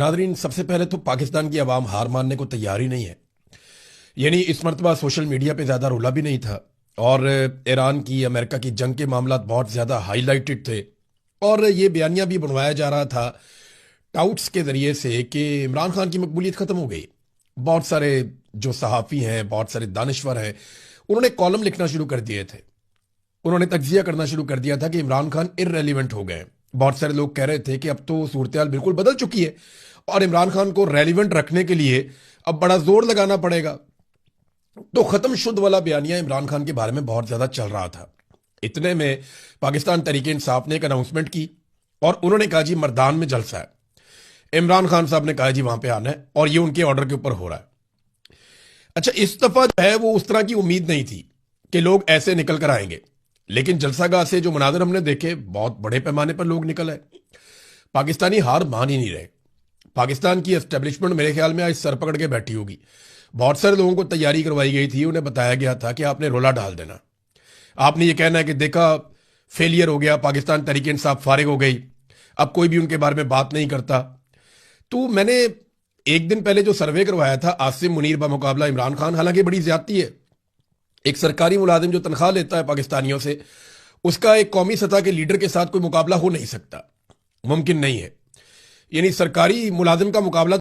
Nadreen, सबसे पहले तो पाकिस्तान की आवाम हार मानने को तैयार ही नहीं है। यानी इस मरतबा सोशल मीडिया पे ज़्यादा रोला भी नहीं था और ईरान की अमेरिका की जंग के मामला बहुत ज़्यादा हाईलाइटेड थे और ये बयानिया भी बनवाया जा रहा था टाउट्स के ज़रिए से कि इमरान खान की मकबूलियत ख़त्म हो गई। बहुत सारे जो सहाफ़ी हैं, बहुत सारे दानश्वर हैं, उन्होंने कॉलम लिखना शुरू कर दिए थे। उन्होंने तज्जिया करना शुरू कर दिया था कि इमरान खान इररेलीवेंट हो गए। बहुत सारे लोग कह रहे थे कि अब तो सूरत हाल बिल्कुल बदल चुकी है और इमरान खान को रेलिवेंट रखने के लिए अब बड़ा जोर लगाना पड़ेगा। तो खत्म शुद्ध वाला बयानिया इमरान खान के बारे में बहुत ज्यादा चल रहा था। इतने में पाकिस्तान तहरीक इंसाफ ने एक अनाउंसमेंट की और उन्होंने कहा जी मर्दान में जलसा है। इमरान खान साहब ने कहा जी वहां पे आना है और ये उनके ऑर्डर के ऊपर हो रहा है। अच्छा, इस दफा जो है वो उस तरह की उम्मीद नहीं थी कि लोग ऐसे निकल कर आएंगे, लेकिन जलसागाह से जो मनाजर हमने देखे, बहुत बड़े पैमाने पर लोग निकल आए। पाकिस्तानी हार मान ही नहीं रहे। पाकिस्तान की एस्टेब्लिशमेंट मेरे ख्याल में आज सर पकड़ के बैठी होगी। बहुत सारे लोगों को तैयारी करवाई गई थी, उन्हें बताया गया था कि आपने रोला डाल देना, आपने ये कहना है कि देखा फेलियर हो गया, पाकिस्तान तहरीक इंसाफ फारिग हो गई, अब कोई भी उनके बारे में बात नहीं करता। तो मैंने एक दिन पहले जो सर्वे करवाया था आसिम मुनीर बमुकाबला इमरान खान, हालांकि बड़ी ज्यादती है। एक सरकारी मुलाजिम जो तनख्वाह लेता है पाकिस्तानियों से, उसका एक कौमी सतह के लीडर के साथ कोई मुकाबला हो नहीं सकता, मुमकिन नहीं है। यानी सरकारी मुलाजिम का मुकाबला